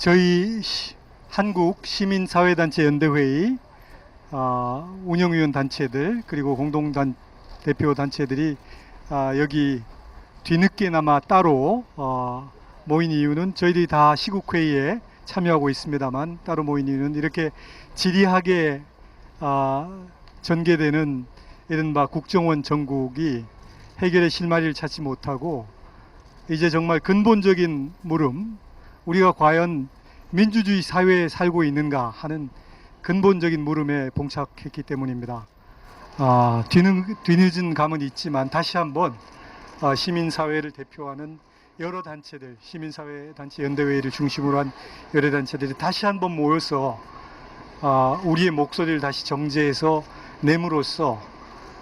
저희 한국 시민사회단체 연대회의 운영위원 단체들 그리고 대표 단체들이 여기 뒤늦게나마 따로 모인 이유는 저희들이 다 시국회의에 참여하고 있습니다만 따로 모인 이유는 이렇게 지리하게 전개되는 이른바 국정원 정국이 해결의 실마리를 찾지 못하고 이제 정말 근본적인 물음, 우리가 과연 민주주의 사회에 살고 있는가 하는 근본적인 물음에 봉착했기 때문입니다. 뒤늦은 감은 있지만 다시 한번 시민사회를 대표하는 여러 단체들, 시민사회단체 연대회의를 중심으로 한 여러 단체들이 다시 한번 모여서 우리의 목소리를 다시 정제해서 내므로써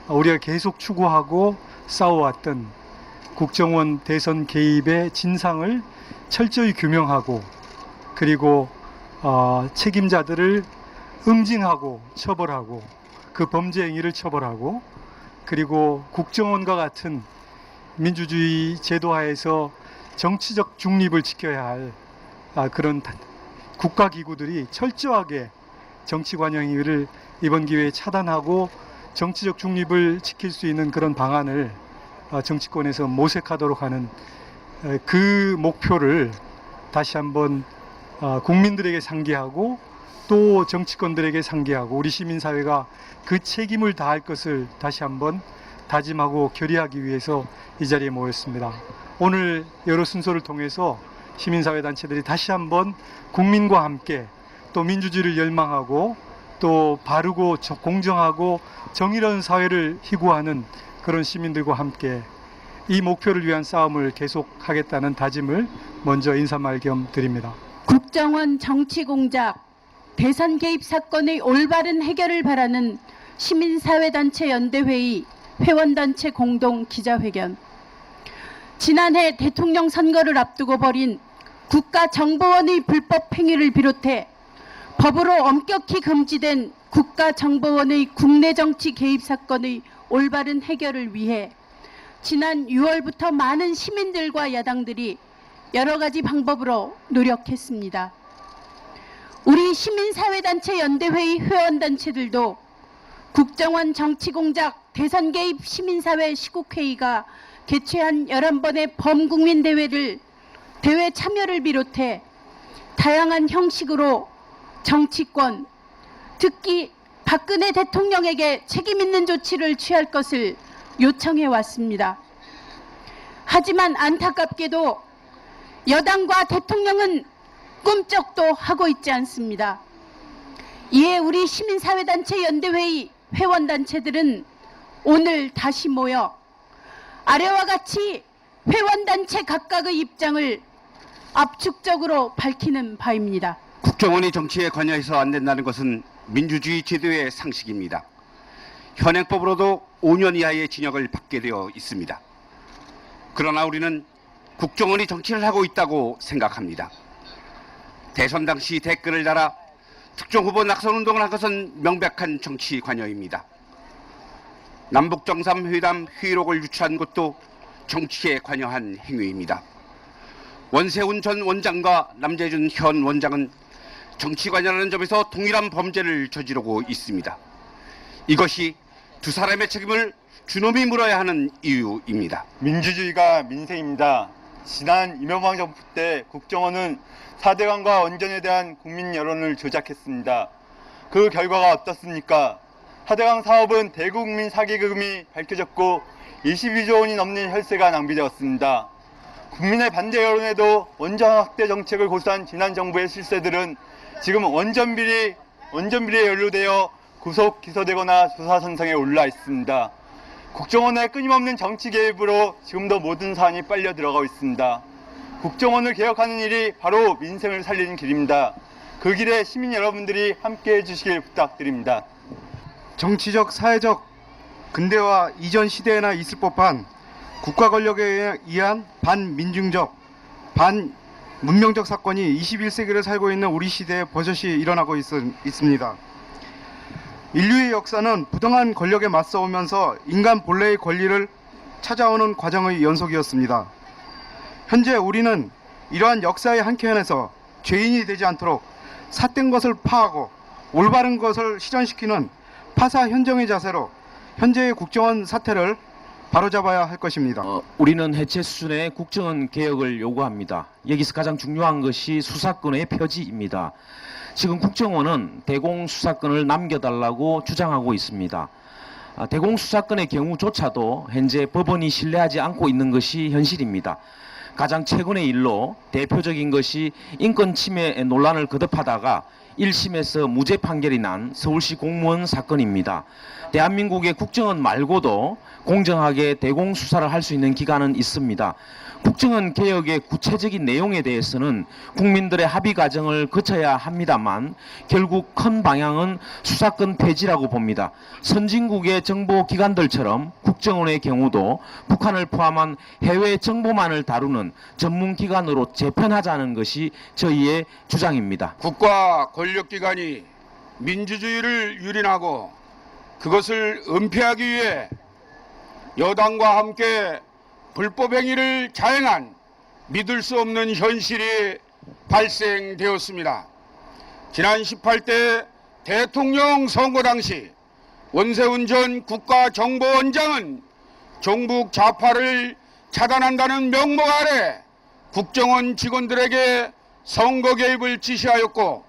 우리가 계속 추구하고 싸워왔던 국정원 대선 개입의 진상을 철저히 규명하고 그리고 책임자들을 응징하고 처벌하고 그 범죄 행위를 처벌하고 그리고 국정원과 같은 민주주의 제도하에서 정치적 중립을 지켜야 할 그런 국가기구들이 철저하게 정치 관여 행위를 이번 기회에 차단하고 정치적 중립을 지킬 수 있는 그런 방안을 정치권에서 모색하도록 하는 그 목표를 다시 한번 국민들에게 상기하고 또 정치권들에게 상기하고 우리 시민사회가 그 책임을 다할 것을 다시 한번 다짐하고 결의하기 위해서 이 자리에 모였습니다. 오늘 여러 순서를 통해서 시민사회단체들이 다시 한번 국민과 함께 또 민주주의를 열망하고 또 바르고 공정하고 정의로운 사회를 희구하는 그런 시민들과 함께 이 목표를 위한 싸움을 계속하겠다는 다짐을 먼저 인사말 겸 드립니다. 국정원 정치 공작, 대선 개입 사건의 올바른 해결을 바라는 시민사회단체 연대회의 회원단체 공동 기자회견. 지난해 대통령 선거를 앞두고 벌인 국가정보원의 불법 행위를 비롯해 법으로 엄격히 금지된 국가정보원의 국내 정치 개입 사건의 올바른 해결을 위해 지난 6월부터 많은 시민들과 야당들이 여러 가지 방법으로 노력했습니다. 우리 시민사회단체 연대회의 회원단체들도 국정원 정치공작 대선 개입 시민사회 시국회의가 개최한 11번의 범국민 대회 참여를 비롯해 다양한 형식으로 정치권, 특히 박근혜 대통령에게 책임 있는 조치를 취할 것을 요청해 왔습니다. 하지만 안타깝게도 여당과 대통령은 꿈쩍도 하고 있지 않습니다. 이에 우리 시민사회단체 연대회의 회원단체들은 오늘 다시 모여 아래와 같이 회원단체 각각의 입장을 압축적으로 밝히는 바입니다. 국정원이 정치에 관여해서 안 된다는 것은 민주주의 제도의 상식입니다. 현행법으로도 5년 이하의 징역을 받게 되어 있습니다. 그러나 우리는 국정원이 정치를 하고 있다고 생각합니다. 대선 당시 댓글을 달아 특정 후보 낙선 운동을 한 것은 명백한 정치 관여입니다. 남북정상회담 회의록을 유출한 것도 정치에 관여한 행위입니다. 원세훈 전 원장과 남재준 현 원장은 정치 관여라는 점에서 동일한 범죄를 저지르고 있습니다. 이것이 두 사람의 책임을 주놈이 물어야 하는 이유입니다. 민주주의가 민생입니다. 지난 이명박 정부 때 국정원은 4대강과 원전에 대한 국민 여론을 조작했습니다. 그 결과가 어떻습니까? 4대강 사업은 대국민 사기금이 밝혀졌고 22조 원이 넘는 혈세가 낭비되었습니다. 국민의 반대 여론에도 원전 확대 정책을 고수한 지난 정부의 실세들은 지금 원전 비리에 연루되어 구속 기소되거나 조사선상에 올라 있습니다. 국정원의 끊임없는 정치 개입으로 지금도 모든 사안이 빨려 들어가고 있습니다. 국정원을 개혁하는 일이 바로 민생을 살리는 길입니다. 그 길에 시민 여러분들이 함께해 주시길 부탁드립니다. 정치적, 사회적 근대화 이전 시대에나 있을 법한 국가 권력에 의한 반민중적, 반문명적 사건이 21세기를 살고 있는 우리 시대에 버젓이 일어나고 있습니다. 인류의 역사는 부당한 권력에 맞서오면서 인간 본래의 권리를 찾아오는 과정의 연속이었습니다. 현재 우리는 이러한 역사의 한켠에서 죄인이 되지 않도록 삿된 것을 파하고 올바른 것을 실현시키는 파사 현정의 자세로 현재의 국정원 사태를 바로잡아야 할 것입니다. 우리는 해체 수준의 국정원 개혁을 요구합니다. 여기서 가장 중요한 것이 수사권의 표지입니다. 지금 국정원은 대공수사권을 남겨달라고 주장하고 있습니다. 대공수사권의 경우조차도 현재 법원이 신뢰하지 않고 있는 것이 현실입니다. 가장 최근의 일로 대표적인 것이 인권 침해 논란을 거듭하다가 1심에서 무죄 판결이 난 서울시 공무원 사건입니다. 대한민국의 국정원 말고도 공정하게 대공수사를 할 수 있는 기관은 있습니다. 국정원 개혁의 구체적인 내용에 대해서는 국민들의 합의 과정을 거쳐야 합니다만 결국 큰 방향은 수사권 폐지라고 봅니다. 선진국의 정보기관들처럼 국정원의 경우도 북한을 포함한 해외 정보만을 다루는 전문기관으로 재편하자는 것이 저희의 주장입니다. 국가 권력기관이 민주주의를 유린하고 그것을 은폐하기 위해 여당과 함께 불법행위를 자행한 믿을 수 없는 현실이 발생되었습니다. 지난 18대 대통령 선거 당시 원세훈 전 국가정보원장은 종북 좌파를 차단한다는 명목 아래 국정원 직원들에게 선거 개입을 지시하였고,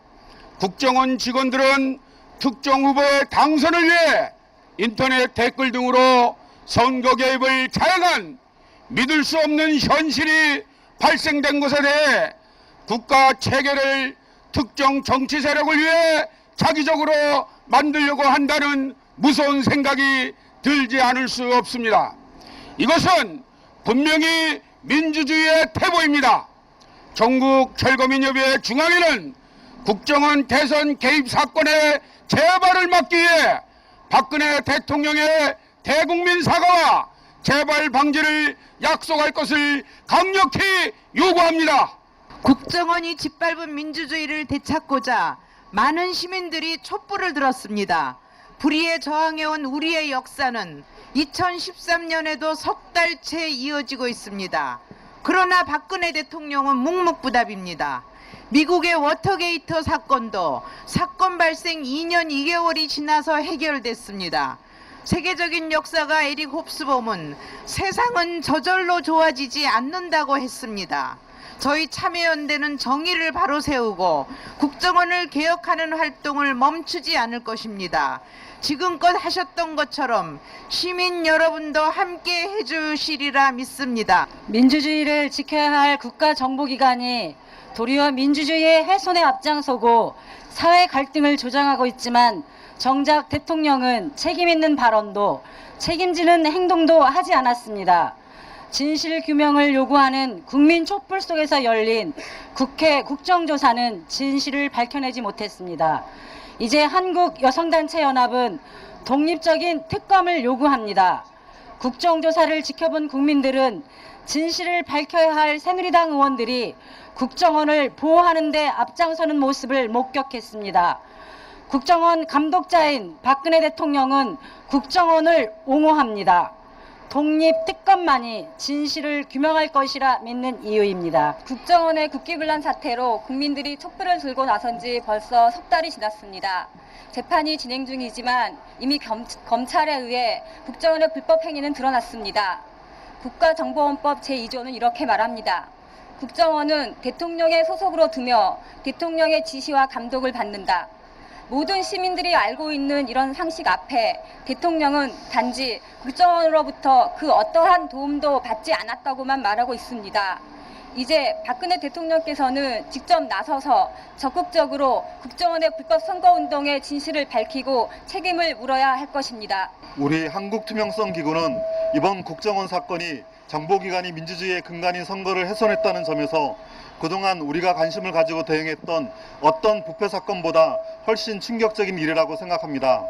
국정원 직원들은 특정 후보의 당선을 위해 인터넷 댓글 등으로 선거 개입을 자행한 믿을 수 없는 현실이 발생된 것에 대해 국가 체계를 특정 정치 세력을 위해 자기적으로 만들려고 한다는 무서운 생각이 들지 않을 수 없습니다. 이것은 분명히 민주주의의 태보입니다. 전국 철거민협의 중앙위는 국정원 대선 개입 사건의 재발을 막기 위해 박근혜 대통령의 대국민 사과와 재발 방지를 약속할 것을 강력히 요구합니다. 국정원이 짓밟은 민주주의를 되찾고자 많은 시민들이 촛불을 들었습니다. 불의에 저항해온 우리의 역사는 2013년에도 석 달째 이어지고 있습니다. 그러나 박근혜 대통령은 묵묵부답입니다. 미국의 워터게이트 사건도 사건 발생 2년 2개월이 지나서 해결됐습니다. 세계적인 역사가 에릭 홉스범은 세상은 저절로 좋아지지 않는다고 했습니다. 저희 참여연대는 정의를 바로 세우고 국정원을 개혁하는 활동을 멈추지 않을 것입니다. 지금껏 하셨던 것처럼 시민 여러분도 함께 해주시리라 믿습니다. 민주주의를 지켜야 할 국가정보기관이 도리어 민주주의의 훼손에 앞장서고 사회 갈등을 조장하고 있지만 정작 대통령은 책임 있는 발언도 책임지는 행동도 하지 않았습니다. 진실 규명을 요구하는 국민 촛불 속에서 열린 국회 국정조사는 진실을 밝혀내지 못했습니다. 이제 한국여성단체연합은 독립적인 특검을 요구합니다. 국정조사를 지켜본 국민들은 진실을 밝혀야 할 새누리당 의원들이 국정원을 보호하는 데 앞장서는 모습을 목격했습니다. 국정원 감독자인 박근혜 대통령은 국정원을 옹호합니다. 독립특검만이 진실을 규명할 것이라 믿는 이유입니다. 국정원의 국기불란 사태로 국민들이 촛불을 들고 나선 지 벌써 석 달이 지났습니다. 재판이 진행 중이지만 이미 검찰에 의해 국정원의 불법 행위는 드러났습니다. 국가정보원법 제2조는 이렇게 말합니다. 국정원은 대통령의 소속으로 두며 대통령의 지시와 감독을 받는다. 모든 시민들이 알고 있는 이런 상식 앞에 대통령은 단지 국정원으로부터 그 어떠한 도움도 받지 않았다고만 말하고 있습니다. 이제 박근혜 대통령께서는 직접 나서서 적극적으로 국정원의 불법 선거운동의 진실을 밝히고 책임을 물어야 할 것입니다. 우리 한국투명성기구는 이번 국정원 사건이 정보기관이 민주주의의 근간인 선거를 훼손했다는 점에서 그동안 우리가 관심을 가지고 대응했던 어떤 부패 사건보다 훨씬 충격적인 일이라고 생각합니다.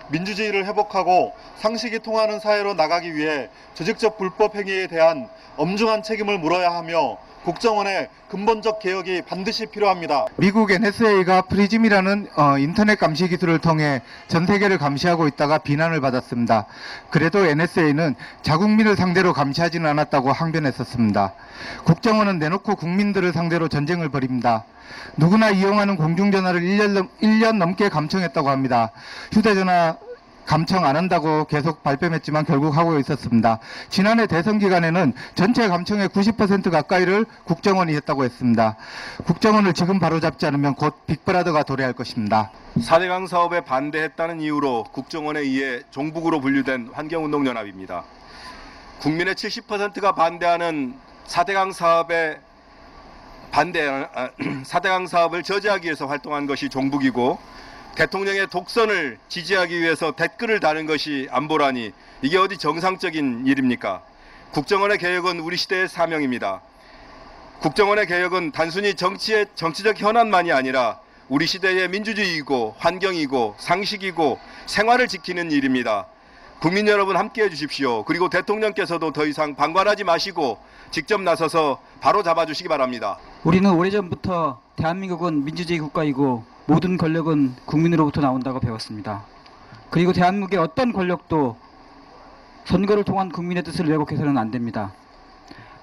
민주주의를 회복하고 상식이 통하는 사회로 나가기 위해 조직적 불법 행위에 대한 엄중한 책임을 물어야 하며 국정원의 근본적 개혁이 반드시 필요합니다. 미국 NSA가 프리즘이라는 인터넷 감시 기술을 통해 전 세계를 감시하고 있다가 비난을 받았습니다. 그래도 NSA는 자국민을 상대로 감시하지는 않았다고 항변했었습니다. 국정원은 내놓고 국민들을 상대로 전쟁을 벌입니다. 누구나 이용하는 공중전화를 1년 넘게 감청했다고 합니다. 휴대전화 감청 안 한다고 계속 발뺌했지만 결국 하고 있었습니다. 지난해 대선 기간에는 전체 감청의 90% 가까이를 국정원이 했다고 했습니다. 국정원을 지금 바로잡지 않으면 곧 빅브라더가 도래할 것입니다. 4대강 사업에 반대했다는 이유로 국정원에 의해 종북으로 분류된 환경운동연합입니다. 국민의 70%가 반대하는 4대강 사업을 저지하기 위해서 활동한 것이 종북이고, 대통령의 독선을 지지하기 위해서 댓글을 다는 것이 안보라니 이게 어디 정상적인 일입니까? 국정원의 개혁은 우리 시대의 사명입니다. 국정원의 개혁은 단순히 정치적 현안만이 아니라 우리 시대의 민주주의이고 환경이고 상식이고 생활을 지키는 일입니다. 국민 여러분 함께해 주십시오. 그리고 대통령께서도 더 이상 방관하지 마시고 직접 나서서 바로 잡아주시기 바랍니다. 우리는 오래전부터 대한민국은 민주주의 국가이고 모든 권력은 국민으로부터 나온다고 배웠습니다. 그리고 대한민국의 어떤 권력도 선거를 통한 국민의 뜻을 왜곡해서는 안 됩니다.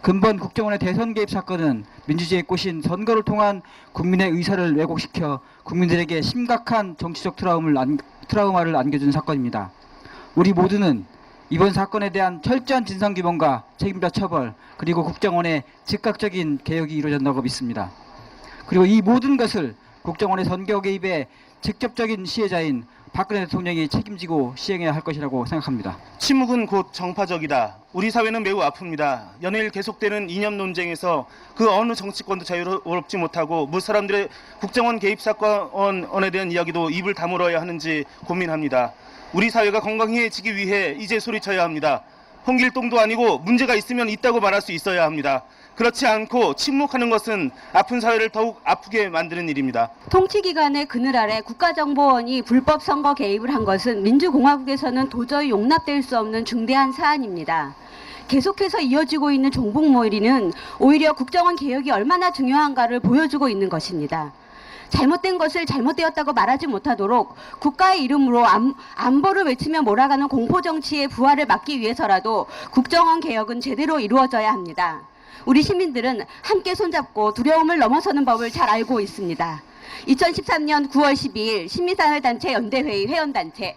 근본 국정원의 대선 개입 사건은 민주주의의 꽃인 선거를 통한 국민의 의사를 왜곡시켜 국민들에게 심각한 정치적 트라우마를 안겨준 사건입니다. 우리 모두는 이번 사건에 대한 철저한 진상규명과 책임자 처벌, 그리고 국정원의 즉각적인 개혁이 이루어진다고 믿습니다. 그리고 이 모든 것을 국정원의 선거 개입의 직접적인 시혜자인 박근혜 대통령이 책임지고 시행해야 할 것이라고 생각합니다. 침묵은 곧 정파적이다. 우리 사회는 매우 아픕니다. 연일 계속되는 이념 논쟁에서 그 어느 정치권도 자유롭지 못하고 무사람들의 국정원 개입 사건에 대한 이야기도 입을 다물어야 하는지 고민합니다. 우리 사회가 건강해지기 위해 이제 소리쳐야 합니다. 홍길동도 아니고 문제가 있으면 있다고 말할 수 있어야 합니다. 그렇지 않고 침묵하는 것은 아픈 사회를 더욱 아프게 만드는 일입니다. 통치기관의 그늘 아래 국가정보원이 불법 선거 개입을 한 것은 민주공화국에서는 도저히 용납될 수 없는 중대한 사안입니다. 계속해서 이어지고 있는 종북몰이는 오히려 국정원 개혁이 얼마나 중요한가를 보여주고 있는 것입니다. 잘못된 것을 잘못되었다고 말하지 못하도록 국가의 이름으로 안보를 외치며 몰아가는 공포정치의 부활을 막기 위해서라도 국정원 개혁은 제대로 이루어져야 합니다. 우리 시민들은 함께 손잡고 두려움을 넘어서는 법을 잘 알고 있습니다. 2013년 9월 12일 시민사회단체 연대회의 회원단체